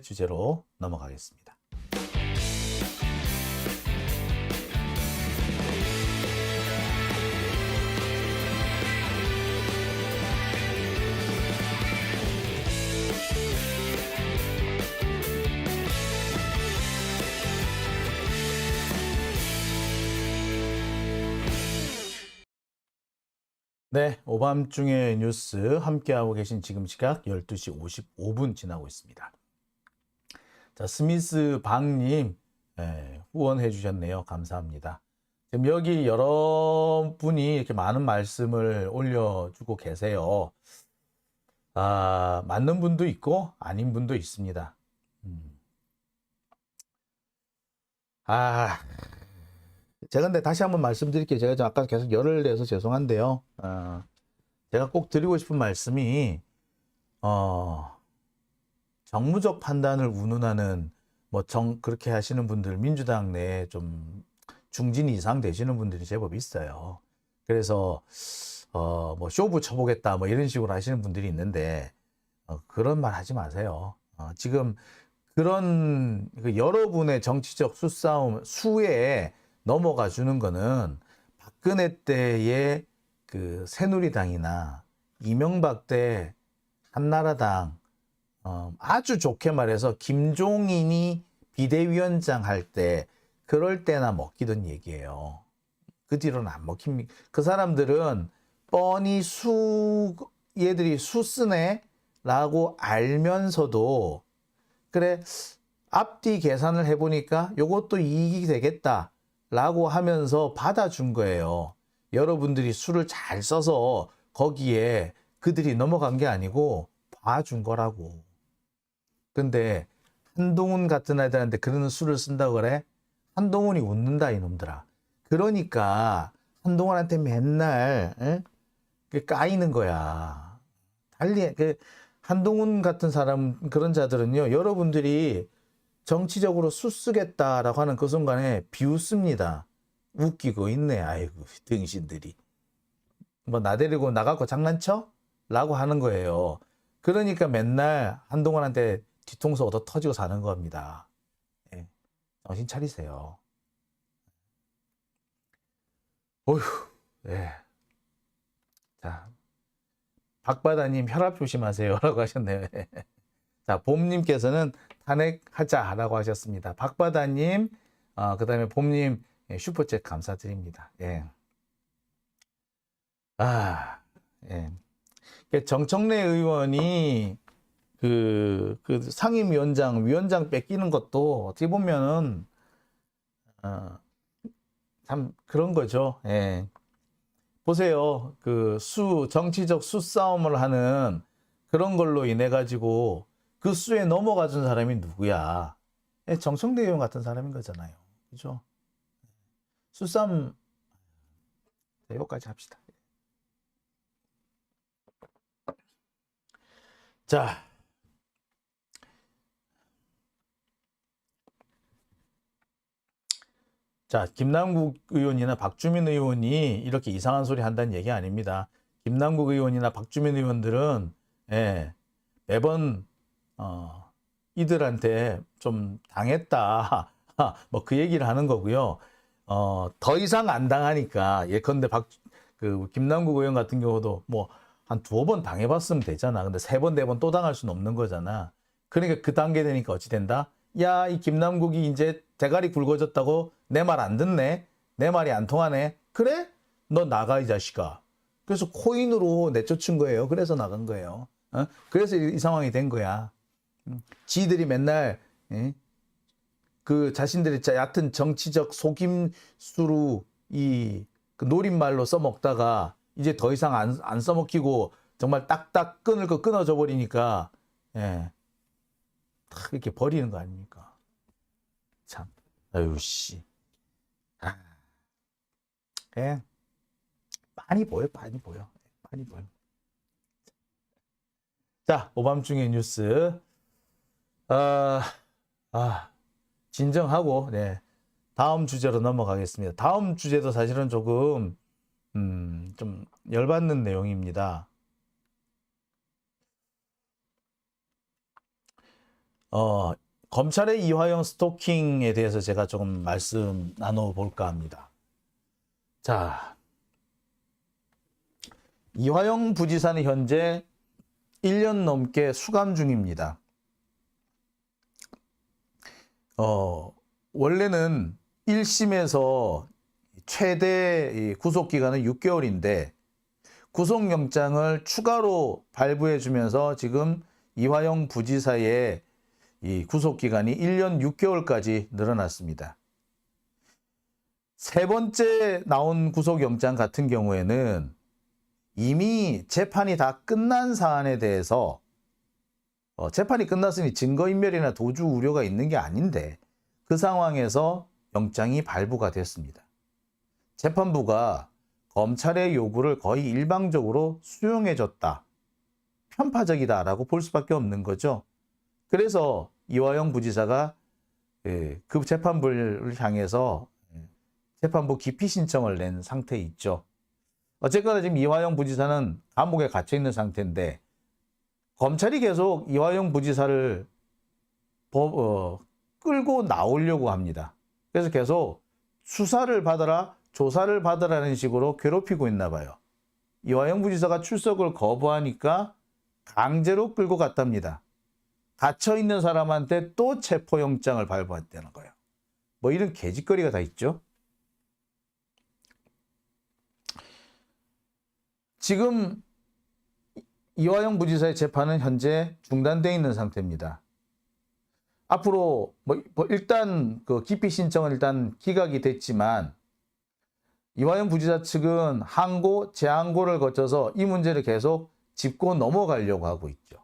주제로 넘어가겠습니다. 네, 오밤중의 뉴스 함께하고 계신 지금 시각 12시 55분 지나고 있습니다. 자, 스미스 박님 후원해 주셨네요. 감사합니다. 지금 여기 여러분이 이렇게 많은 말씀을 올려주고 계세요. 맞는 분도 있고 아닌 분도 있습니다. 제가 근데 다시 한번 말씀드릴게요. 제가 좀 아까 계속 열을 내서 죄송한데요. 제가 꼭 드리고 싶은 말씀이 정무적 판단을 운운하는 그렇게 하시는 분들 민주당 내에 좀 중진 이상 되시는 분들이 제법 있어요. 그래서 쇼부 쳐보겠다 이런 식으로 하시는 분들이 있는데 그런 말 하지 마세요. 지금 그런 여러분의 정치적 수에 넘어가 주는 거는 박근혜 때의 그 새누리당이나 이명박 때 한나라당, 아주 좋게 말해서 김종인이 비대위원장 할 때 그럴 때나 먹히던 얘기예요. 그 뒤로는 안 먹힙니다. 그 사람들은 뻔히 얘들이 수 쓰네 라고 알면서도 그래 앞뒤 계산을 해보니까 요것도 이익이 되겠다 라고 하면서 받아준 거예요. 여러분들이 수를 잘 써서 거기에 그들이 넘어간 게 아니고 봐준 거라고. 근데 한동훈 같은 애들한테 그런 수를 쓴다고 그래? 한동훈이 웃는다 이놈들아. 그러니까 한동훈한테 맨날 까이는 거야. 달리 한동훈 같은 사람 그런 자들은요. 여러분들이 정치적으로 수 쓰겠다라고 하는 그 순간에 비웃습니다. 웃기고 있네. 아이고 등신들이. 나 데리고 나가고 장난쳐? 라고 하는 거예요. 그러니까 맨날 한동훈한테 뒤통수 얻어 터지고 사는 겁니다. 예, 정신 차리세요. 어휴, 예. 자, 박바다님 혈압 조심하세요. 라고 하셨네요. 자, 봄님께서는 탄핵하자라고 하셨습니다. 박바다님, 그 다음에 봄님 슈퍼챗 감사드립니다. 예. 예. 정청래 의원이 그 위원장 뺏기는 것도 어떻게 보면은, 참 그런 거죠. 예. 보세요. 정치적 수싸움을 하는 그런 걸로 인해 가지고 그 수에 넘어가 준 사람이 누구야? 예, 정청래 의원 같은 사람인 거잖아요. 그죠? 수싸움, 여기까지 합시다. 자, 김남국 의원이나 박주민 의원이 이렇게 이상한 소리 한다는 얘기 아닙니다. 김남국 의원이나 박주민 의원들은 매번 이들한테 좀 당했다 그 얘기를 하는 거고요. 더 이상 안 당하니까 예컨대 김남국 의원 같은 경우도 한 2번 당해봤으면 되잖아. 근데 3번, 4번 또 당할 수는 없는 거잖아. 그러니까 그 단계 되니까 어찌 된다? 야, 이 김남국이 이제 대가리 굵어졌다고 내 말 안 듣네? 내 말이 안 통하네? 그래? 너 나가 이 자식아. 그래서 코인으로 내쫓은 거예요. 그래서 나간 거예요. 그래서 이 상황이 된 거야. 지들이 맨날 그 자신들의 얕은 정치적 속임수로 그 노린말로 써먹다가 이제 더 이상 안 써먹히고 정말 딱딱 끊을 거 끊어져 버리니까 탁 이렇게 버리는 거 아닙니까? 참, 아유 씨, 많이 보여, 많이 보여, 많이 보여. 자, 오밤중의 뉴스, 진정하고 다음 주제로 넘어가겠습니다. 다음 주제도 사실은 조금 좀 열받는 내용입니다. 검찰의 이화영 스토킹에 대해서 제가 조금 말씀 나눠볼까 합니다. 자, 이화영 부지사는 현재 1년 넘게 수감 중입니다. 원래는 1심에서 최대 구속기간은 6개월인데 구속영장을 추가로 발부해주면서 지금 이화영 부지사의 이 구속기간이 1년 6개월까지 늘어났습니다. 세 번째 나온 구속영장 같은 경우에는 이미 재판이 다 끝난 사안에 대해서 재판이 끝났으니 증거인멸이나 도주 우려가 있는 게 아닌데 그 상황에서 영장이 발부가 됐습니다. 재판부가 검찰의 요구를 거의 일방적으로 수용해줬다. 편파적이다라고 볼 수밖에 없는 거죠. 그래서 이화영 부지사가 그 재판부를 향해서 재판부 기피 신청을 낸 상태에 있죠. 어쨌거나 지금 이화영 부지사는 감옥에 갇혀 있는 상태인데 검찰이 계속 이화영 부지사를 끌고 나오려고 합니다. 그래서 계속 수사를 받아라, 조사를 받으라는 식으로 괴롭히고 있나 봐요. 이화영 부지사가 출석을 거부하니까 강제로 끌고 갔답니다. 갇혀있는 사람한테 또 체포영장을 발부했다는 거예요. 뭐 이런 개짓거리가 다 있죠. 지금 이화영 부지사의 재판은 현재 중단되어 있는 상태입니다. 앞으로 일단 그 기피 신청은 일단 기각이 됐지만 이화영 부지사 측은 항고, 재항고를 거쳐서 이 문제를 계속 짚고 넘어가려고 하고 있죠.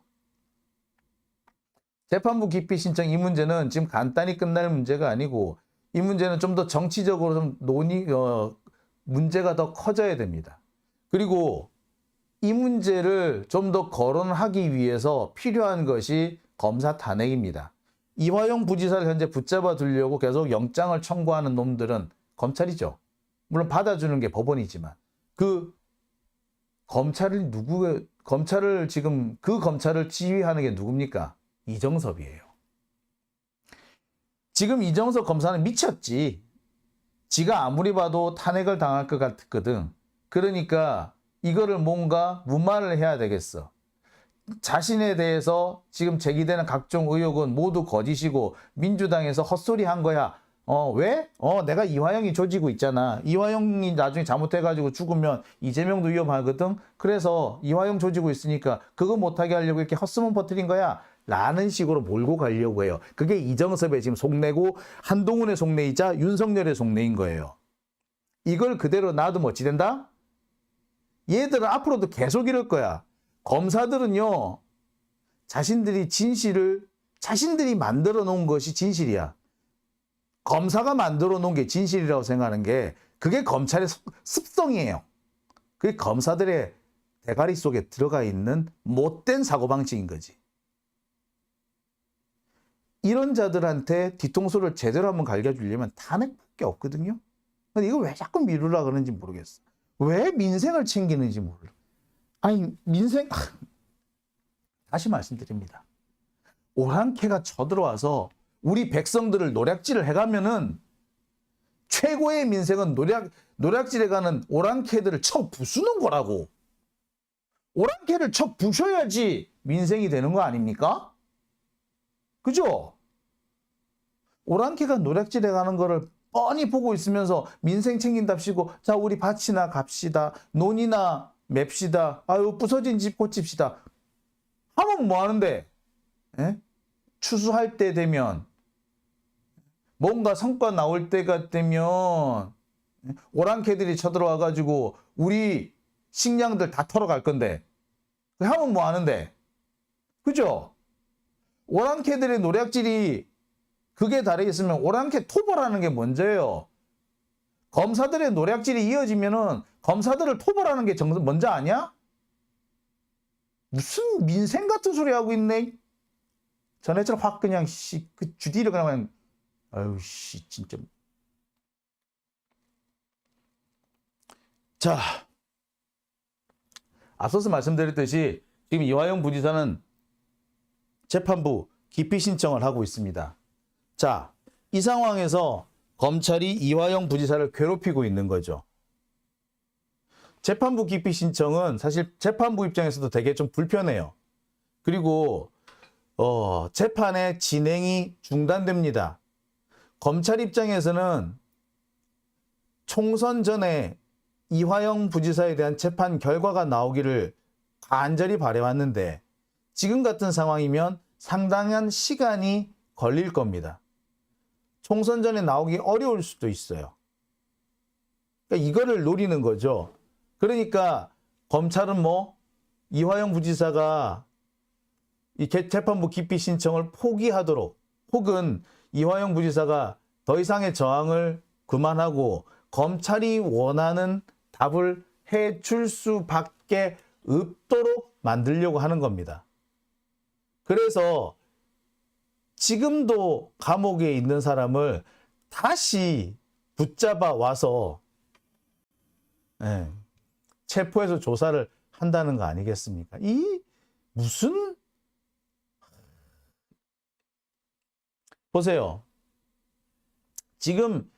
재판부 기피 신청 이 문제는 지금 간단히 끝날 문제가 아니고 이 문제는 좀 더 정치적으로 좀 문제가 더 커져야 됩니다. 그리고 이 문제를 좀 더 거론하기 위해서 필요한 것이 검사 탄핵입니다. 이화영 부지사를 현재 붙잡아 두려고 계속 영장을 청구하는 놈들은 검찰이죠. 물론 받아주는 게 법원이지만 그 검찰을 지금 그 검찰을 지휘하는 게 누굽니까? 이정섭이에요. 지금 이정섭 검사는 미쳤지. 지가 아무리 봐도 탄핵을 당할 것 같거든. 그러니까 이거를 뭔가 무마를 해야 되겠어. 자신에 대해서 지금 제기되는 각종 의혹은 모두 거짓이고 민주당에서 헛소리 한 거야. 왜? 내가 이화영이 조지고 있잖아. 이화영이 나중에 잘못해가지고 죽으면 이재명도 위험하거든. 그래서 이화영 조지고 있으니까 그거 못하게 하려고 이렇게 헛소문 퍼뜨린 거야. 라는 식으로 몰고 가려고 해요. 그게 이정섭의 지금 속내고 한동훈의 속내이자 윤석열의 속내인 거예요. 이걸 그대로 놔두면 어찌 된다? 얘들은 앞으로도 계속 이럴 거야. 검사들은요, 자신들이 만들어 놓은 것이 진실이야. 검사가 만들어 놓은 게 진실이라고 생각하는 게 그게 검찰의 습성이에요. 그게 검사들의 대가리 속에 들어가 있는 못된 사고방식인 거지. 이런 자들한테 뒤통수를 제대로 한번 갈겨주려면 탄핵밖에 없거든요. 근데 이걸 왜 자꾸 미루려고 그러는지 모르겠어. 왜 민생을 챙기는지 몰라. 아니 다시 말씀드립니다. 오랑캐가 쳐들어와서 우리 백성들을 노략질을 해가면은 최고의 민생은 노략질해 가는 오랑캐들을 쳐 부수는 거라고. 오랑캐를 쳐 부셔야지 민생이 되는 거 아닙니까? 그죠? 오랑캐가 노략질해 가는 거를 뻔히 보고 있으면서 민생 챙긴답시고 자 우리 밭이나 갑시다. 논이나 맵시다. 아유 부서진 집 고칩시다. 하면 뭐 하는데? 에? 추수할 때 되면 뭔가 성과 나올 때가 되면 오랑캐들이 쳐들어와 가지고 우리 식량들 다 털어갈 건데 하면 뭐 하는데? 그죠? 오랑캐들의 노략질이 그게 다르게 있으면 오랑캐 토벌하는 게 먼저예요. 검사들의 노략질이 이어지면은 검사들을 토벌하는 게 먼저 아니야? 무슨 민생 같은 소리 하고 있네. 전해처럼 확 그냥 그 주디를 그냥 아유 진짜. 자, 앞서서 말씀드렸듯이 지금 이화영 부지사는 재판부 기피 신청을 하고 있습니다. 자, 이 상황에서 검찰이 이화영 부지사를 괴롭히고 있는 거죠. 재판부 기피 신청은 사실 재판부 입장에서도 되게 좀 불편해요. 그리고 재판의 진행이 중단됩니다. 검찰 입장에서는 총선 전에 이화영 부지사에 대한 재판 결과가 나오기를 간절히 바래왔는데 지금 같은 상황이면 상당한 시간이 걸릴 겁니다. 총선 전에 나오기 어려울 수도 있어요. 그러니까 이거를 노리는 거죠. 그러니까 검찰은 이화영 부지사가 이 재판부 기피 신청을 포기하도록 혹은 이화영 부지사가 더 이상의 저항을 그만하고 검찰이 원하는 답을 해줄 수밖에 없도록 만들려고 하는 겁니다. 그래서 지금도 감옥에 있는 사람을 다시 붙잡아 와서 체포해서 조사를 한다는 거 아니겠습니까? 이 무슨 보세요. 지금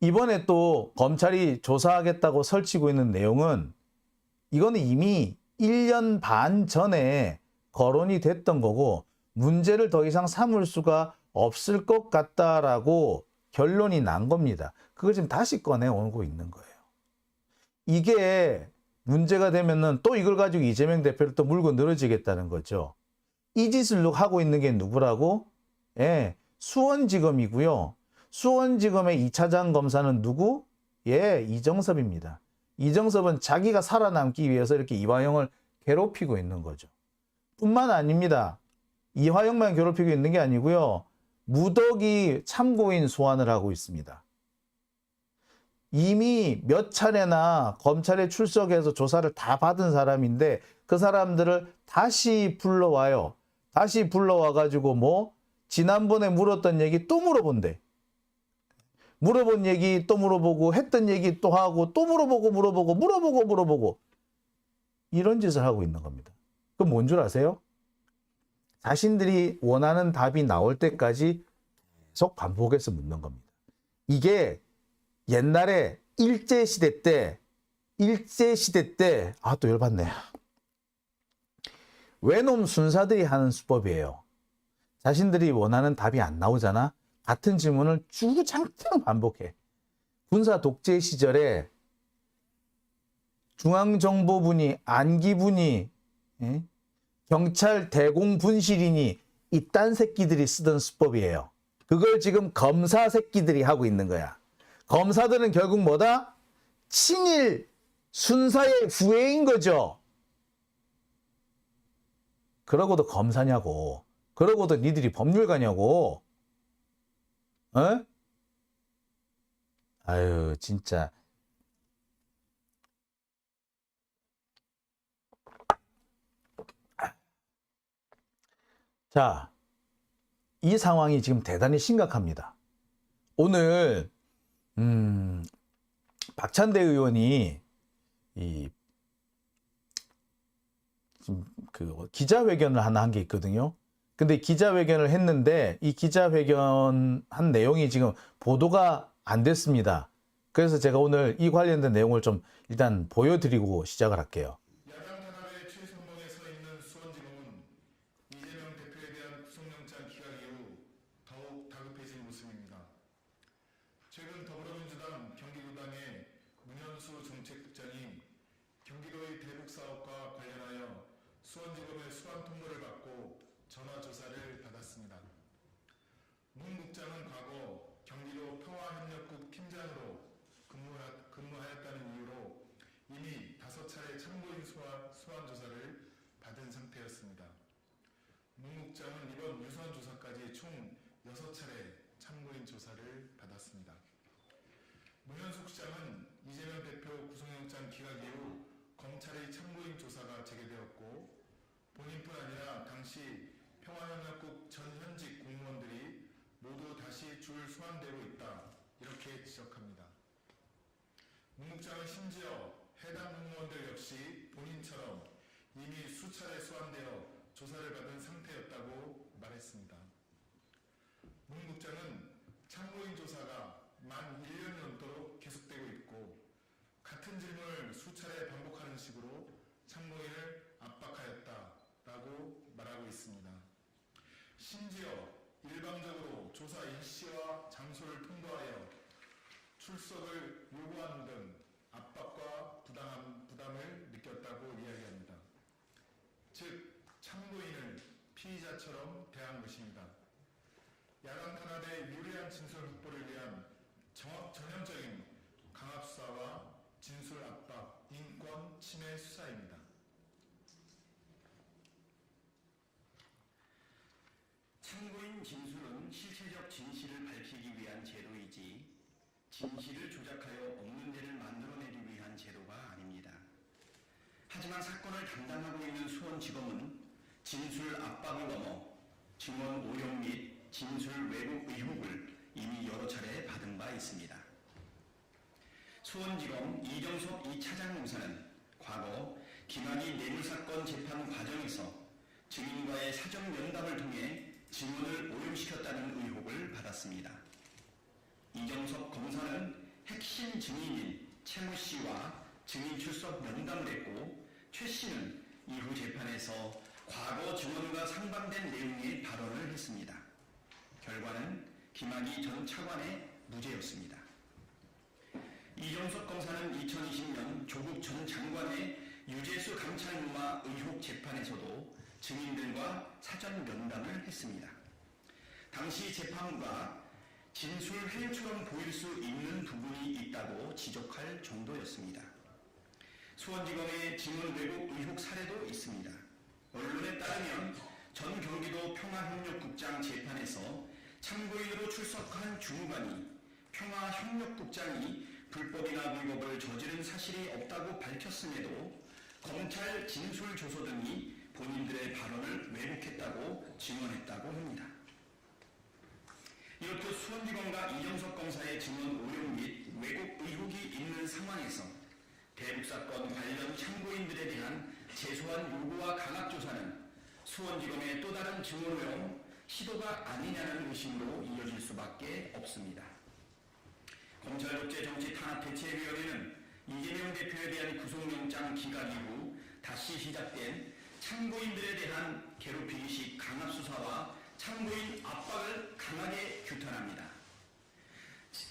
이번에 또 검찰이 조사하겠다고 설치고 있는 내용은 이거는 이미 1년 반 전에 거론이 됐던 거고 문제를 더 이상 삼을 수가 없을 것 같다라고 결론이 난 겁니다. 그걸 지금 다시 꺼내오고 있는 거예요. 이게 문제가 되면은 또 이걸 가지고 이재명 대표를 또 물고 늘어지겠다는 거죠. 이 짓을 하고 있는 게 누구라고? 수원지검이고요. 수원지검의 2차장 검사는 누구? 이정섭입니다. 이정섭은 자기가 살아남기 위해서 이렇게 이화영을 괴롭히고 있는 거죠. 뿐만 아닙니다. 이화영만 괴롭히고 있는 게 아니고요. 무더기 참고인 소환을 하고 있습니다. 이미 몇 차례나 검찰에 출석해서 조사를 다 받은 사람인데 그 사람들을 다시 불러와요. 다시 불러와가지고 지난번에 물었던 얘기 또 물어본대. 물어본 얘기 또 물어보고 했던 얘기 또 하고 또 물어보고 이런 짓을 하고 있는 겁니다. 그럼 뭔 줄 아세요? 자신들이 원하는 답이 나올 때까지 계속 반복해서 묻는 겁니다. 이게 옛날에 일제시대 때 또 열받네. 외놈 순사들이 하는 수법이에요. 자신들이 원하는 답이 안 나오잖아. 같은 질문을 주구장창 반복해. 군사 독재 시절에 중앙정보부니 안기부니 경찰 대공분실이니 이딴 새끼들이 쓰던 수법이에요. 그걸 지금 검사 새끼들이 하고 있는 거야. 검사들은 결국 뭐다? 친일 순사의 후예인 거죠. 그러고도 검사냐고. 그러고도 니들이 법률가냐고. 아유 진짜. 자, 이 상황이 지금 대단히 심각합니다. 오늘 박찬대 의원이 지금 기자회견을 하나 한 게 있거든요. 근데 기자회견을 했는데 이 기자회견 한 내용이 지금 보도가 안 됐습니다. 그래서 제가 오늘 이 관련된 내용을 좀 일단 보여드리고 시작을 할게요. 야당 탄압의 최선봉에 서 있는 수원지검은 이재명 대표에 대한 구속영장 기각 이후 더욱 다급해진 모습입니다. 최근 더불어민주당 경기도당의 문현수 정책국장이 경기도의 대북 사업과 관련하여 수원지검의 수감 통보를 받고 전화 조사를 받았습니다. 문 국장은 과거 경기도 평화협력국 팀장으로 근무하였다는 이유로 이미 5차례 참고인 소환 조사를 받은 상태였습니다. 문 국장은 이번 유선 조사까지 총 6차례 참고인 조사를 받았습니다. 문현숙 국장은 이재명 대표 구속영장 기각 이후 검찰의 참고인 조사가 재개되었고 본인뿐 아니라 당시 평화협력국 전 현직 공무원들이 모두 다시 줄 소환되고 있다. 이렇게 지적합니다. 문 국장은 심지어 해당 공무원들 역시 본인처럼 이미 수차례 소환되어 조사를 받은 상태였다고 말했습니다. 만 1년 넘도록 계속되고 있고 같은 질문을 수차례 반복하는 식으로 참고인을 압박하였다라고 말하고 있습니다. 심지어 일방적으로 조사 일시와 장소를 통보하여 출석을 요구하는 등 압박과 부담을 느꼈다고 이야기합니다. 즉 참고인을 피의자처럼 대한 것입니다. 야간 탄압의 유리한 진술 확보를 위한 전형적인 강압수사와 진술 압박, 인권 침해 수사입니다. 참고인 진술은 실체적 진실을 밝히기 위한 제도이지 진실을 조작하여 없는 데를 만들어내기 위한 제도가 아닙니다. 하지만 사건을 담당하고 있는 수원지검은 진술 압박을 넘어 증언 오용 및 진술 왜곡 의혹을 이미 여러 차례 받은 바 있습니다. 수원지검 이정섭 2차장 검사는 과거 김학의 뇌물사건 재판 과정에서 증인과의 사전 면담을 통해 증언을 오염시켰다는 의혹을 받았습니다. 이정섭 검사는 핵심 증인인 최모 씨와 증인 출석 면담을 했고 최 씨는 이후 재판에서 과거 증언과 상반된 내용의 발언을 했습니다. 결과는 김학의 전 차관의 무죄였습니다. 이정섭 검사는 2020년 조국 전 장관의 유재수 감찰무마 의혹 재판에서도 증인들과 사전 면담을 했습니다. 당시 재판부가 진술 회유처럼 보일 수 있는 부분이 있다고 지적할 정도였습니다. 수원지검의 증언 왜곡 의혹 사례도 있습니다. 언론에 따르면 전 경기도 평화협력국장 재판에서 참고인으로 출석한 주무관이 평화협력국장이 불법이나 불법을 저지른 사실이 없다고 밝혔음에도 검찰 진술 조서 등이 본인들의 발언을 왜곡했다고 증언했다고 합니다. 이렇듯 수원지검과 이정섭 검사의 증언 오용 및 왜곡 의혹이 있는 상황에서 대북사건 관련 참고인들에 대한 제소한 요구와 강압조사는 수원지검의 또 다른 증언 오용 시도가 아니냐는 의심으로 이어질 수밖에 없습니다. 검찰독재정치탄압대책위원회는 이재명 대표에 대한 구속영장 기각 이후 다시 시작된 참고인들에 대한 괴롭히기식 강압수사와 참고인 압박을 강하게 규탄합니다.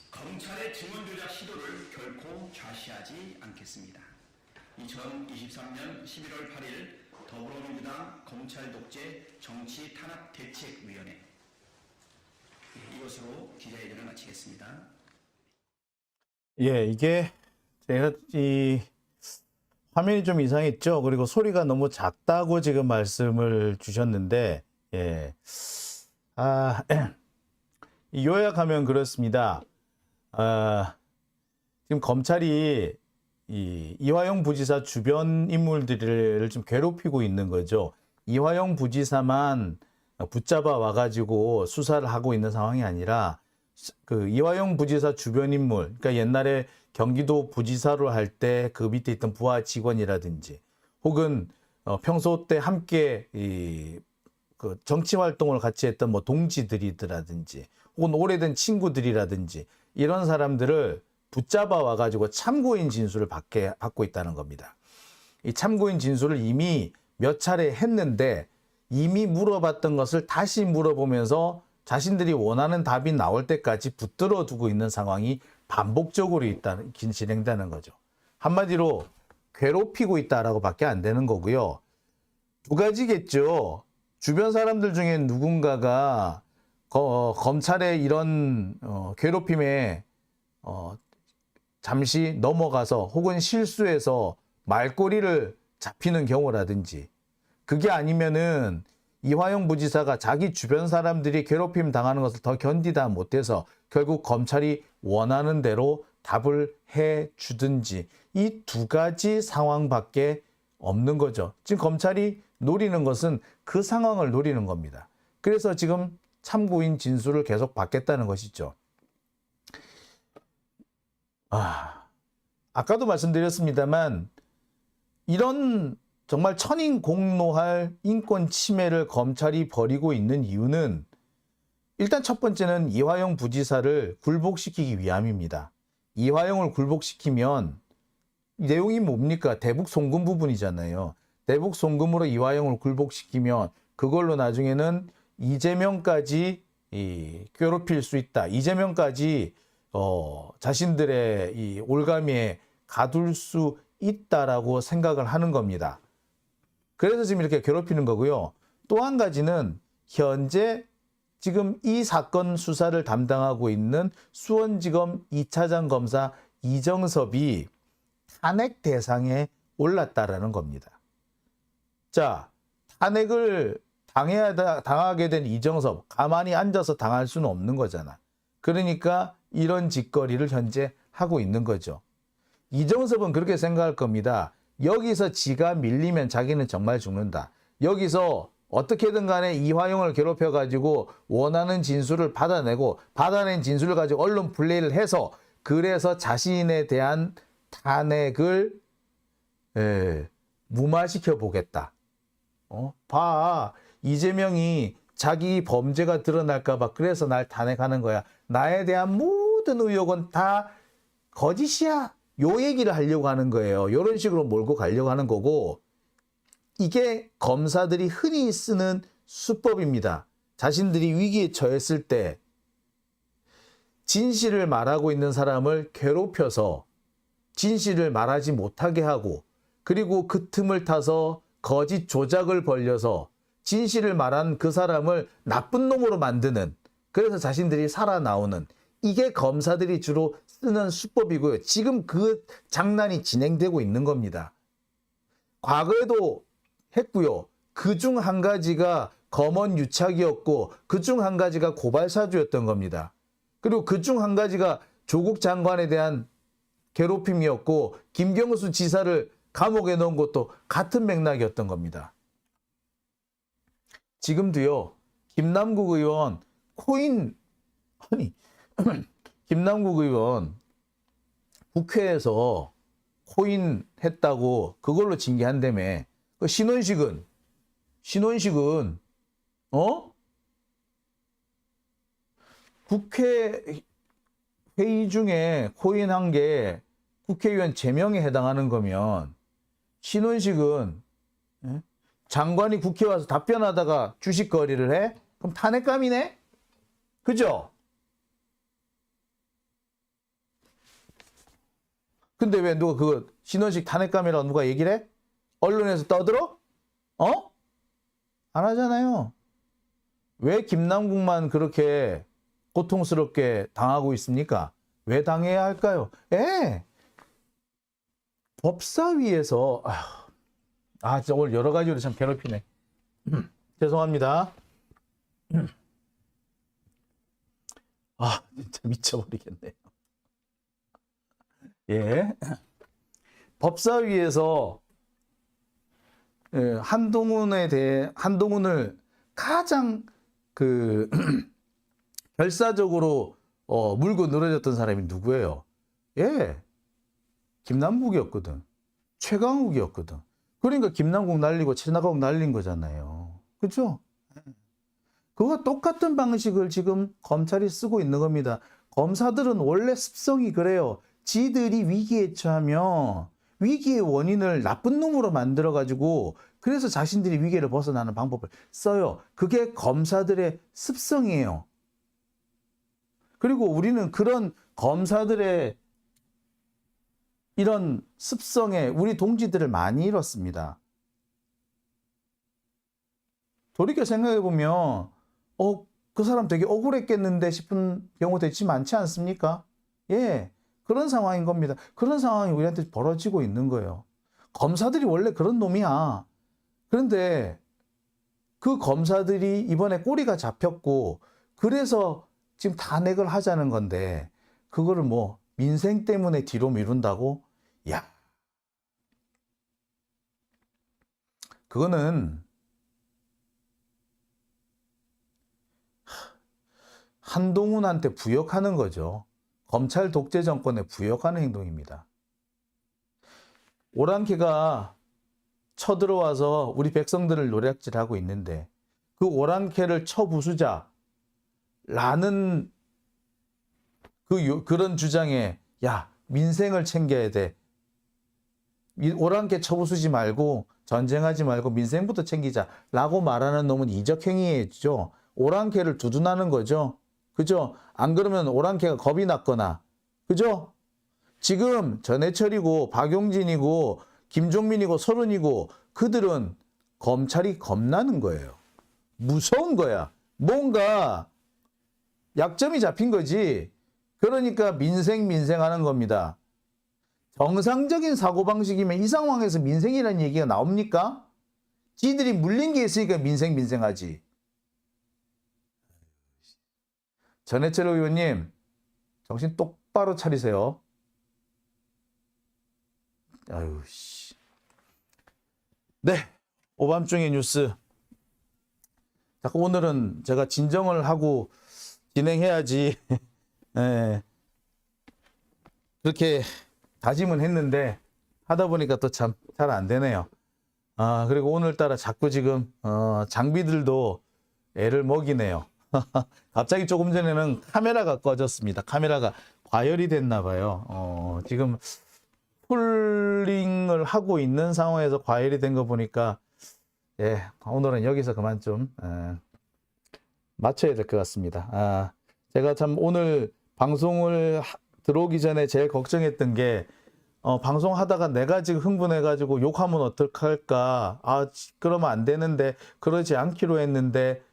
검찰의 증언조작 시도를 결코 좌시하지 않겠습니다. 2023년 11월 8일 더불어민주당 검찰독재정치탄압대책위원회 이것으로 기자회견을 마치겠습니다. 예, 이게 제가 이 화면이 좀 이상했죠. 그리고 소리가 너무 작다고 지금 말씀을 주셨는데, 예, 요약하면 그렇습니다. 지금 검찰이 이화영 부지사 주변 인물들을 좀 괴롭히고 있는 거죠. 이화영 부지사만 붙잡아 와가지고 수사를 하고 있는 상황이 아니라 그 이화영 부지사 주변 인물, 그러니까 옛날에 경기도 부지사로 할 때 그 밑에 있던 부하 직원이라든지 혹은 평소 때 함께 그 정치 활동을 같이 했던 뭐 동지들이라든지 혹은 오래된 친구들이라든지 이런 사람들을 붙잡아 와가지고 참고인 진술을 받고 있다는 겁니다. 이 참고인 진술을 이미 몇 차례 했는데 이미 물어봤던 것을 다시 물어보면서 자신들이 원하는 답이 나올 때까지 붙들어 두고 있는 상황이 반복적으로 진행되는 거죠. 한마디로 괴롭히고 있다라고 밖에 안 되는 거고요. 두 가지겠죠. 주변 사람들 중에 누군가가 검찰의 이런 괴롭힘에 잠시 넘어가서 혹은 실수해서 말꼬리를 잡히는 경우라든지 그게 아니면은 이화영 부지사가 자기 주변 사람들이 괴롭힘 당하는 것을 더 견디다 못해서 결국 검찰이 원하는 대로 답을 해 주든지 이 두 가지 상황밖에 없는 거죠. 지금 검찰이 노리는 것은 그 상황을 노리는 겁니다. 그래서 지금 참고인 진술을 계속 받겠다는 것이죠. 아까도 말씀드렸습니다만 이런 정말 천인공노할 인권 침해를 검찰이 벌이고 있는 이유는 일단 첫 번째는 이화영 부지사를 굴복시키기 위함입니다. 이화영을 굴복시키면 내용이 뭡니까? 대북 송금 부분이잖아요. 대북 송금으로 이화영을 굴복시키면 그걸로 나중에는 이재명까지 괴롭힐 수 있다. 이재명까지 자신들의 이 올가미에 가둘 수 있다라고 생각을 하는 겁니다. 그래서 지금 이렇게 괴롭히는 거고요. 또 한 가지는 현재 지금 이 사건 수사를 담당하고 있는 수원지검 2차장 검사 이정섭이 탄핵 대상에 올랐다라는 겁니다. 자, 탄핵을 당하게 된 이정섭, 가만히 앉아서 당할 수는 없는 거잖아. 그러니까 이런 짓거리를 현재 하고 있는 거죠. 이정섭은 그렇게 생각할 겁니다. 여기서 지가 밀리면 자기는 정말 죽는다. 여기서 어떻게든 간에 이화영을 괴롭혀가지고 원하는 진술을 받아내고 받아낸 진술을 가지고 언론 플레이를 해서 그래서 자신에 대한 탄핵을 무마시켜 보겠다. 봐. 이재명이 자기 범죄가 드러날까봐 그래서 날 탄핵하는 거야. 나에 대한 모든 의혹은 다 거짓이야. 요 얘기를 하려고 하는 거예요. 이런 식으로 몰고 가려고 하는 거고 이게 검사들이 흔히 쓰는 수법입니다. 자신들이 위기에 처했을 때 진실을 말하고 있는 사람을 괴롭혀서 진실을 말하지 못하게 하고 그리고 그 틈을 타서 거짓 조작을 벌려서 진실을 말한 그 사람을 나쁜 놈으로 만드는 그래서 자신들이 살아나오는 이게 검사들이 주로 쓰는 수법이고요. 지금 그 장난이 진행되고 있는 겁니다. 과거에도 했고요. 그중 한 가지가 검언 유착이었고 그중 한 가지가 고발사주였던 겁니다. 그리고 그중 한 가지가 조국 장관에 대한 괴롭힘이었고 김경수 지사를 감옥에 넣은 것도 같은 맥락이었던 겁니다. 지금도요. 김남국 의원 김남국 의원 국회에서 코인 했다고 그걸로 징계한다며. 그 신원식은 국회 회의 중에 코인한 게 국회의원 제명에 해당하는 거면 신원식은 장관이 국회 와서 답변하다가 주식 거래를 해? 그럼 탄핵감이네? 그죠? 근데 왜 누가 그거 신원식 탄핵감이라고 누가 얘기를 해? 언론에서 떠들어? 안 하잖아요. 왜 김남국만 그렇게 고통스럽게 당하고 있습니까? 왜 당해야 할까요? 법사위에서 진짜 오늘 여러 가지로 참 괴롭히네. 죄송합니다. 진짜 미쳐버리겠네요. 예. 법사위에서 한동훈을 가장 결사적으로 물고 늘어졌던 사람이 누구예요? 김남국이었거든. 최강욱이었거든. 그러니까 김남국 날리고 최강욱 날린 거잖아요. 그죠? 그거 똑같은 방식을 지금 검찰이 쓰고 있는 겁니다. 검사들은 원래 습성이 그래요. 지들이 위기에 처하면 위기의 원인을 나쁜 놈으로 만들어가지고 그래서 자신들이 위기를 벗어나는 방법을 써요. 그게 검사들의 습성이에요. 그리고 우리는 그런 검사들의 이런 습성에 우리 동지들을 많이 잃었습니다. 돌이켜 생각해보면 그 사람 되게 억울했겠는데 싶은 경우 되게 많지 않습니까? 그런 상황인 겁니다. 그런 상황이 우리한테 벌어지고 있는 거예요. 검사들이 원래 그런 놈이야. 그런데 그 검사들이 이번에 꼬리가 잡혔고 그래서 지금 탄핵을 하자는 건데 그거를 뭐 민생 때문에 뒤로 미룬다고? 그거는 한동훈한테 부역하는 거죠. 검찰 독재 정권에 부역하는 행동입니다. 오랑캐가 쳐들어와서 우리 백성들을 노략질하고 있는데 그 오랑캐를 쳐부수자 라는 그런 주장에 야 민생을 챙겨야 돼. 오랑캐 쳐부수지 말고 전쟁하지 말고 민생부터 챙기자라고 말하는 놈은 이적행위죠. 오랑캐를 두둔하는 거죠. 그죠? 안 그러면 오랑캐가 겁이 났거나 그죠? 지금 전해철이고 박용진이고 김종민이고 서른이고 그들은 검찰이 겁나는 거예요. 무서운 거야. 뭔가 약점이 잡힌 거지. 그러니까 민생 하는 겁니다. 정상적인 사고방식이면 이 상황에서 민생이라는 얘기가 나옵니까? 지들이 물린 게 있으니까 민생하지. 전해철 의원님 정신 똑바로 차리세요. 아유 씨. 네, 오밤중의 뉴스. 자꾸 오늘은 제가 진정을 하고 진행해야지. 네. 그렇게 다짐은 했는데 하다 보니까 또 참 잘 안 되네요. 그리고 오늘따라 자꾸 지금 장비들도 애를 먹이네요. 갑자기 조금 전에는 카메라가 꺼졌습니다. 카메라가 과열이 됐나 봐요. 지금 폴링을 하고 있는 상황에서 과열이 된 거 보니까 예, 오늘은 여기서 그만 좀 맞춰야 될 것 같습니다. 제가 참 오늘 방송을 들어오기 전에 제일 걱정했던 게 방송하다가 내가 지금 흥분해가지고 욕하면 어떡할까? 그러면 안 되는데 그러지 않기로 했는데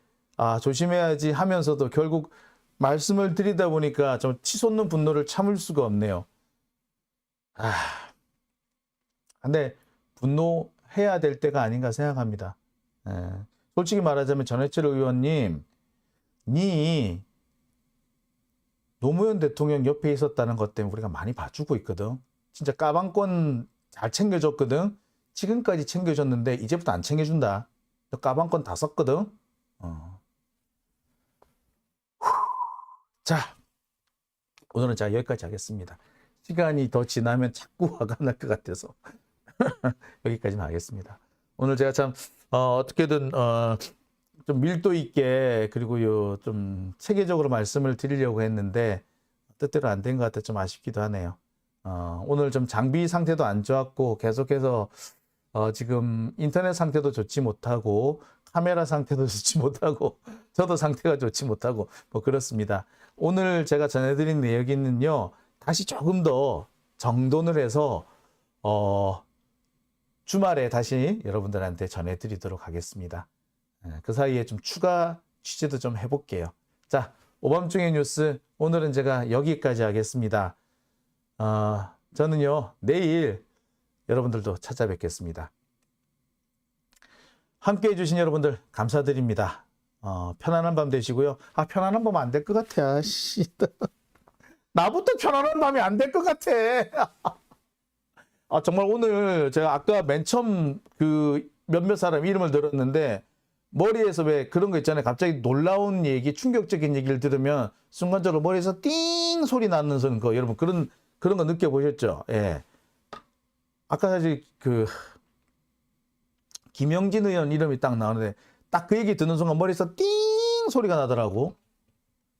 조심해야지 하면서도 결국 말씀을 드리다 보니까 좀 치솟는 분노를 참을 수가 없네요. 근데 분노해야 될 때가 아닌가 생각합니다. 솔직히 말하자면 전해철 의원님, 노무현 대통령 옆에 있었다는 것 때문에 우리가 많이 봐주고 있거든. 진짜 까방권 잘 챙겨줬거든. 지금까지 챙겨줬는데 이제부터 안 챙겨준다. 너 까방권 다 썼거든. 자, 오늘은 제가 여기까지 하겠습니다. 시간이 더 지나면 자꾸 화가 날 것 같아서 여기까지만 하겠습니다. 오늘 제가 참 어떻게든 좀 밀도 있게 그리고 좀 체계적으로 말씀을 드리려고 했는데 뜻대로 안 된 것 같아 좀 아쉽기도 하네요. 오늘 좀 장비 상태도 안 좋았고 계속해서 지금 인터넷 상태도 좋지 못하고 카메라 상태도 좋지 못하고 저도 상태가 좋지 못하고 뭐 그렇습니다. 오늘 제가 전해드린 내용은요. 다시 조금 더 정돈을 해서 주말에 다시 여러분들한테 전해드리도록 하겠습니다. 그 사이에 좀 추가 취재도 좀 해볼게요. 자, 오밤중의 뉴스 오늘은 제가 여기까지 하겠습니다. 저는요 내일 여러분들도 찾아뵙겠습니다. 함께해 주신 여러분들 감사드립니다. 편안한 밤 되시고요. 편안한 밤 안 될 것 같아. 나부터 편안한 밤이 안 될 것 같아. 정말 오늘 제가 아까 맨 처음 그 몇몇 사람 이름을 들었는데 머리에서 왜 그런 거 있잖아요. 갑자기 놀라운 얘기, 충격적인 얘기를 들으면 순간적으로 머리에서 띵 소리 나는 거 여러분 그런 거 느껴보셨죠? 예. 아까 사실 그 김영진 의원 이름이 딱 나오는데 딱 그 얘기 듣는 순간 머리에서 띵 소리가 나더라고.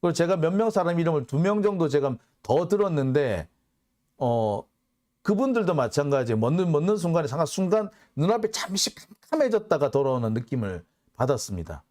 그리고 제가 몇 명 사람 이름을 2명 정도 제가 더 들었는데 그분들도 마찬가지예요. 먹는 순간 눈앞이 잠시 캄캄해졌다가 돌아오는 느낌을 받았습니다.